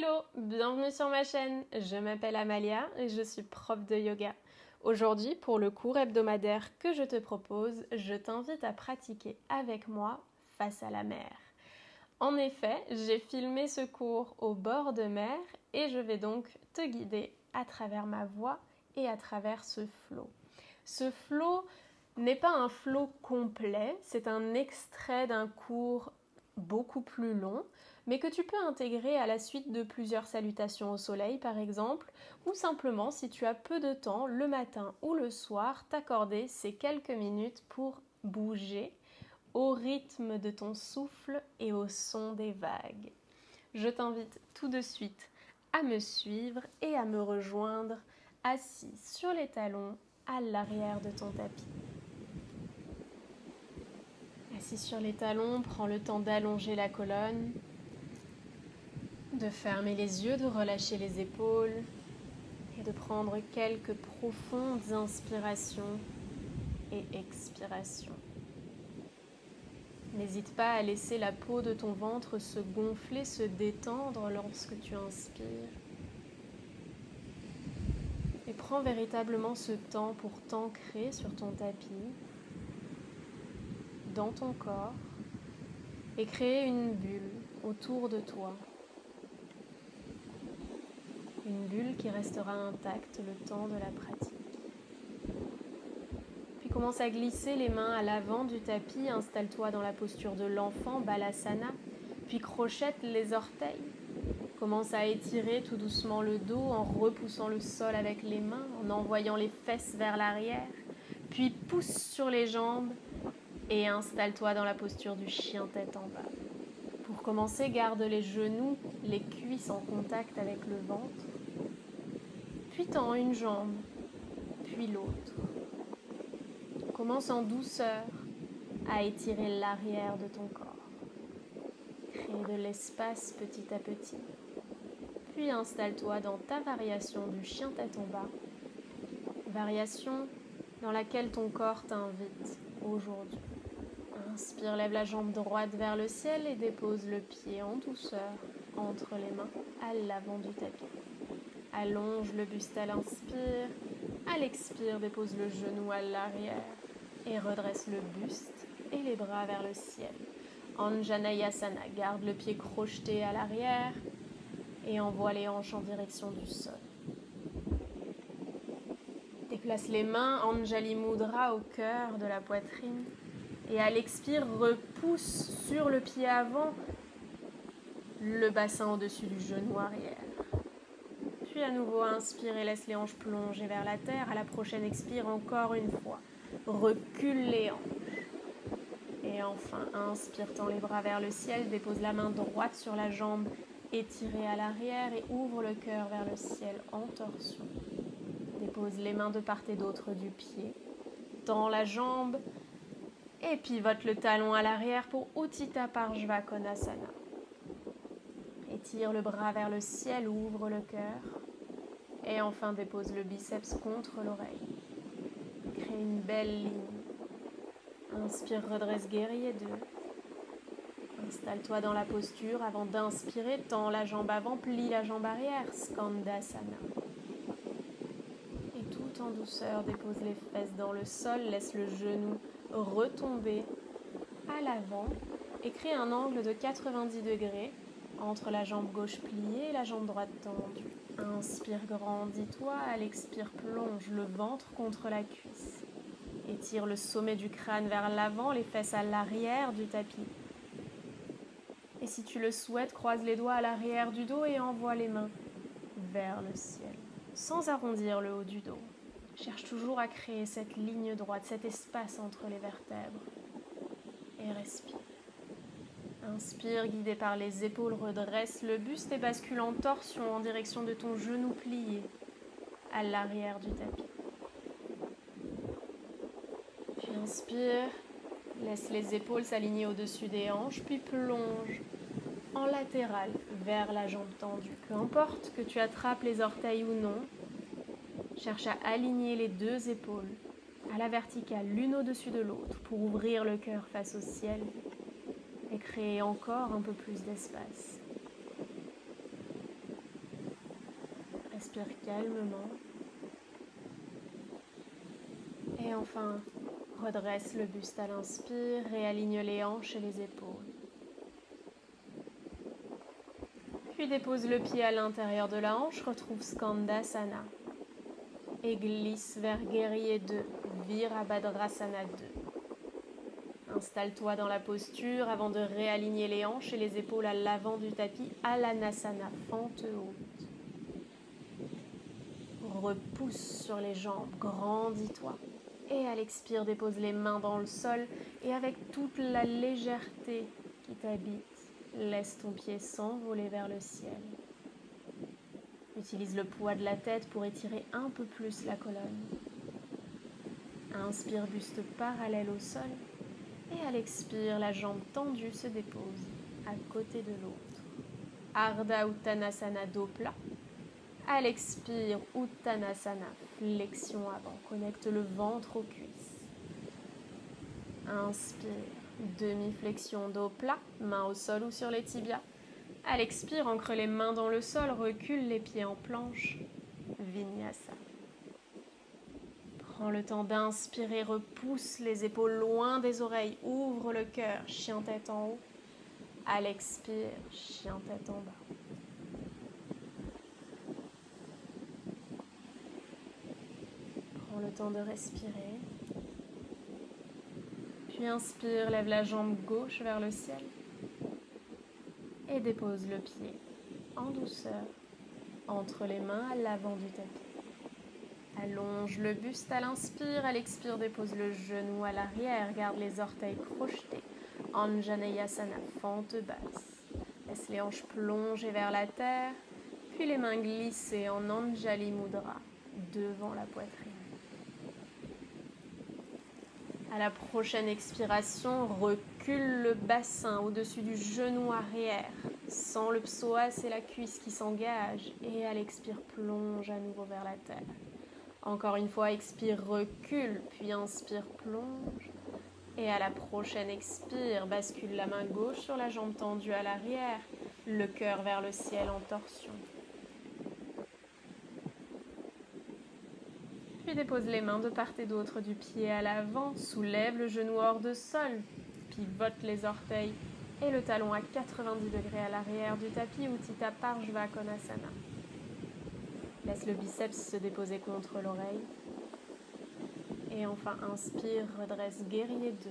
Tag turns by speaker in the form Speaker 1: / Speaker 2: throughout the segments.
Speaker 1: Hello, bienvenue sur ma chaîne, je m'appelle Amalia et je suis prof de yoga. Aujourd'hui, pour le cours hebdomadaire que je te propose, je t'invite à pratiquer avec moi face à la mer. En effet, j'ai filmé ce cours au bord de mer et je vais donc te guider à travers ma voix et à travers ce flot. Ce flot n'est pas un flot complet, c'est un extrait d'un cours beaucoup plus long, mais que tu peux intégrer à la suite de plusieurs salutations au soleil par exemple, ou simplement si tu as peu de temps le matin ou le soir, t'accorder ces quelques minutes pour bouger au rythme de ton souffle et au son des vagues. Je t'invite tout de suite à me suivre et à me rejoindre assis sur les talons à l'arrière de ton tapis. Assis sur les talons, prends le temps d'allonger la colonne, de fermer les yeux, de relâcher les épaules et de prendre quelques profondes inspirations et expirations. N'hésite pas à laisser la peau de ton ventre se gonfler, se détendre lorsque tu inspires. Et prends véritablement ce temps pour t'ancrer sur ton tapis, dans ton corps, et créer une bulle autour de toi. Une bulle qui restera intacte le temps de la pratique. Puis commence à glisser les mains à l'avant du tapis, installe-toi dans la posture de l'enfant, Balasana, puis crochette les orteils. Commence à étirer tout doucement le dos en repoussant le sol avec les mains, en envoyant les fesses vers l'arrière, puis pousse sur les jambes et installe-toi dans la posture du chien tête en bas. Pour commencer, garde les genoux, les cuisses en contact avec le ventre, puis tends une jambe, puis l'autre. Commence en douceur à étirer l'arrière de ton corps. Crée de l'espace petit à petit. Puis installe-toi dans ta variation du chien tête en bas. Variation dans laquelle ton corps t'invite aujourd'hui. Inspire, lève la jambe droite vers le ciel et dépose le pied en douceur entre les mains à l'avant du tapis. Allonge le buste à l'inspire. À l'expire, dépose le genou à l'arrière et redresse le buste et les bras vers le ciel. Anjaneyasana, garde le pied crocheté à l'arrière et envoie les hanches en direction du sol. Déplace les mains, Anjali Mudra au cœur de la poitrine. Et à l'expire, repousse sur le pied avant le bassin au-dessus du genou arrière. Puis à nouveau, inspire et laisse les hanches plonger vers la terre. À la prochaine expire, encore une fois. Recule les hanches. Et enfin, inspire, tends les bras vers le ciel, dépose la main droite sur la jambe étirée à l'arrière et ouvre le cœur vers le ciel en torsion. Dépose les mains de part et d'autre du pied. Tends la jambe et pivote le talon à l'arrière pour Utthita Parshva Konasana. Étire le bras vers le ciel, ouvre le cœur. Et enfin, dépose le biceps contre l'oreille. Crée une belle ligne. Inspire, redresse guerrier 2. Installe-toi dans la posture avant d'inspirer. Tends la jambe avant, plie la jambe arrière. Skandasana. Et tout en douceur, dépose les fesses dans le sol. Laisse le genou retomber à l'avant et crée un angle de 90 degrés entre la jambe gauche pliée et la jambe droite tendue. Inspire, grandis-toi. À l'expire, plonge le ventre contre la cuisse. Étire le sommet du crâne vers l'avant, les fesses à l'arrière du tapis. Et si tu le souhaites, croise les doigts à l'arrière du dos et envoie les mains vers le ciel, sans arrondir le haut du dos. Cherche toujours à créer cette ligne droite, cet espace entre les vertèbres. Et respire. Inspire, guidé par les épaules, redresse le buste et bascule en torsion en direction de ton genou plié à l'arrière du tapis. Puis inspire, laisse les épaules s'aligner au-dessus des hanches, puis plonge en latéral vers la jambe tendue. Peu importe que tu attrapes les orteils ou non, cherche à aligner les deux épaules à la verticale, l'une au-dessus de l'autre, pour ouvrir le cœur face au ciel et créer encore un peu plus d'espace. Respire calmement. Et enfin, redresse le buste à l'inspire, réaligne les hanches et les épaules. Puis dépose le pied à l'intérieur de la hanche, retrouve Skandasana. Et glisse vers Guerrier 2, Virabhadrasana 2. Installe-toi dans la posture avant de réaligner les hanches et les épaules à l'avant du tapis, Alanasana, fente haute. Repousse sur les jambes, grandis-toi. Et à l'expire, dépose les mains dans le sol et avec toute la légèreté qui t'habite, laisse ton pied s'envoler vers le ciel. Utilise le poids de la tête pour étirer un peu plus la colonne. Inspire, buste parallèle au sol. Et à l'expire, la jambe tendue se dépose à côté de l'autre. Ardha Uttanasana, dos plat. À l'expire, Uttanasana, flexion avant. Connecte le ventre aux cuisses. Inspire, demi-flexion, dos plat, main au sol ou sur les tibias. À l'expire, ancre les mains dans le sol, recule les pieds en planche. Vinyasa. Prends le temps d'inspirer, repousse les épaules loin des oreilles, ouvre le cœur, chien tête en haut. À l'expire, chien tête en bas. Prends le temps de respirer. Puis inspire, lève la jambe gauche vers le ciel. Et dépose le pied en douceur entre les mains à l'avant du tapis. Allonge le buste à l'inspire, à l'expire, dépose le genou à l'arrière, garde les orteils crochetés. Anjaneyasana, fente basse. Laisse les hanches plonger vers la terre, puis les mains glisser en Anjali Mudra, devant la poitrine. À la prochaine expiration, recule le bassin au-dessus du genou arrière. Sens le psoas et la cuisse qui s'engagent. Et à l'expire, plonge à nouveau vers la terre. Encore une fois, expire, recule, puis inspire, plonge. Et à la prochaine expire, bascule la main gauche sur la jambe tendue à l'arrière, le cœur vers le ciel en torsion. Puis dépose les mains de part et d'autre du pied à l'avant, soulève le genou hors de sol, pivote les orteils et le talon à 90 degrés à l'arrière du tapis, Utthita Parshva Konasana. Laisse le biceps se déposer contre l'oreille. Et enfin, inspire, redresse Guerrier 2.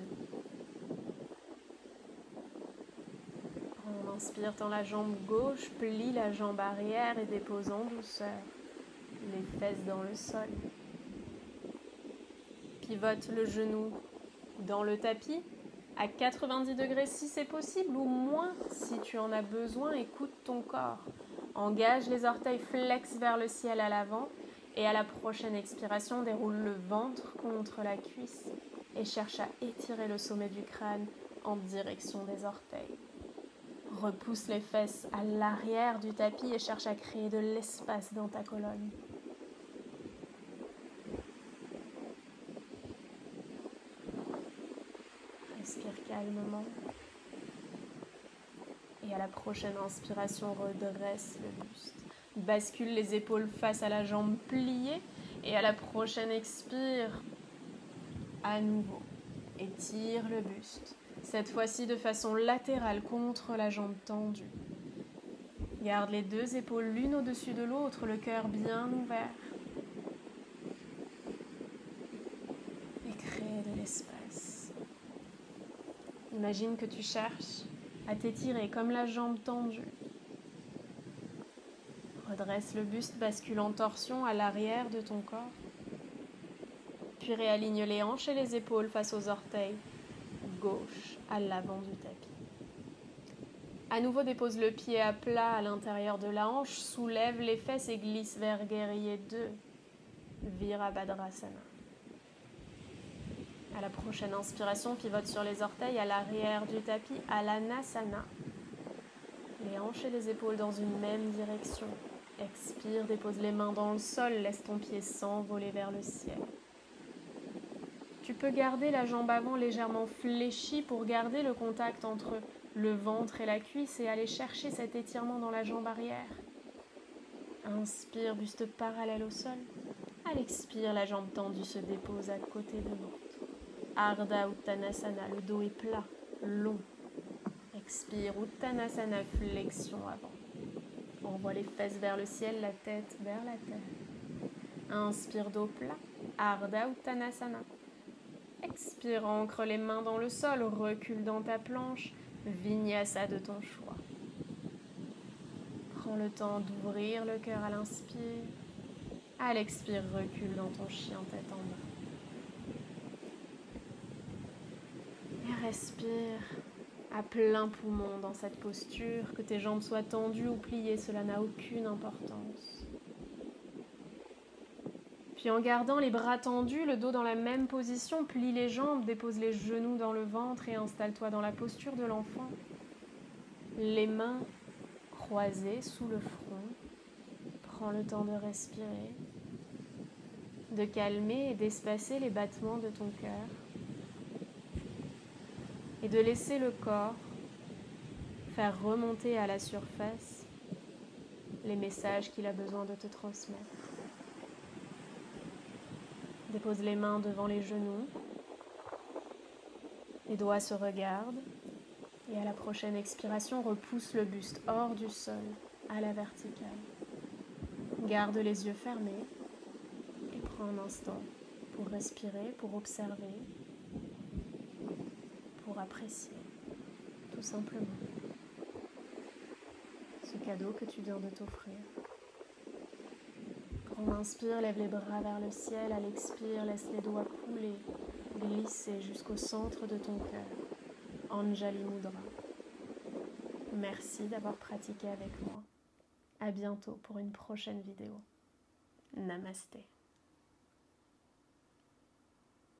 Speaker 1: On inspire, tend la jambe gauche, plie la jambe arrière et dépose en douceur les fesses dans le sol. Pivote le genou dans le tapis à 90 degrés si c'est possible ou moins si tu en as besoin. Écoute ton corps. Engage les orteils, flex vers le ciel à l'avant et à la prochaine expiration, déroule le ventre contre la cuisse et cherche à étirer le sommet du crâne en direction des orteils. Repousse les fesses à l'arrière du tapis et cherche à créer de l'espace dans ta colonne. Respire calmement. Et à la prochaine inspiration, redresse le buste. Bascule les épaules face à la jambe pliée. Et à la prochaine expire, à nouveau, étire le buste. Cette fois-ci de façon latérale contre la jambe tendue. Garde les deux épaules l'une au-dessus de l'autre, le cœur bien ouvert. Et crée de l'espace. Imagine que tu cherches à t'étirer comme la jambe tendue. Redresse le buste, bascule en torsion à l'arrière de ton corps. Puis réaligne les hanches et les épaules face aux orteils, gauche à l'avant du tapis. À nouveau, dépose le pied à plat à l'intérieur de la hanche, soulève les fesses et glisse vers Guerrier 2, Virabhadrasana. À la prochaine inspiration, pivote sur les orteils à l'arrière du tapis, Alanasana. Les hanches et les épaules dans une même direction. Expire, dépose les mains dans le sol, laisse ton pied s'envoler vers le ciel. Tu peux garder la jambe avant légèrement fléchie pour garder le contact entre le ventre et la cuisse et aller chercher cet étirement dans la jambe arrière. Inspire, buste parallèle au sol. À l'expire, la jambe tendue se dépose à côté de l'autre. Ardha Uttanasana, le dos est plat, long. Expire, Uttanasana, flexion avant. Envoie les fesses vers le ciel, la tête vers la terre. Inspire, dos plat, Ardha Uttanasana. Expire, ancre les mains dans le sol, recule dans ta planche, Vinyasa de ton choix. Prends le temps d'ouvrir le cœur à l'inspire. À l'expire, recule dans ton chien tête en bas. Et respire à plein poumon dans cette posture. Que tes jambes soient tendues ou pliées, cela n'a aucune importance. Puis en gardant les bras tendus, le dos dans la même position, plie les jambes, dépose les genoux dans le ventre et installe-toi dans la posture de l'enfant. Les mains croisées sous le front. Prends le temps de respirer, de calmer et d'espacer les battements de ton cœur et de laisser le corps faire remonter à la surface les messages qu'il a besoin de te transmettre. Dépose les mains devant les genoux, les doigts se regardent et à la prochaine expiration, repousse le buste hors du sol à la verticale. Garde les yeux fermés et prends un instant pour respirer, pour observer, pour apprécier, tout simplement, ce cadeau que tu viens de t'offrir. Prends inspire, lève les bras vers le ciel, à l'expire, laisse les doigts couler, glisser jusqu'au centre de ton cœur. Anjali Mudra. Merci d'avoir pratiqué avec moi. À bientôt pour une prochaine vidéo. Namasté.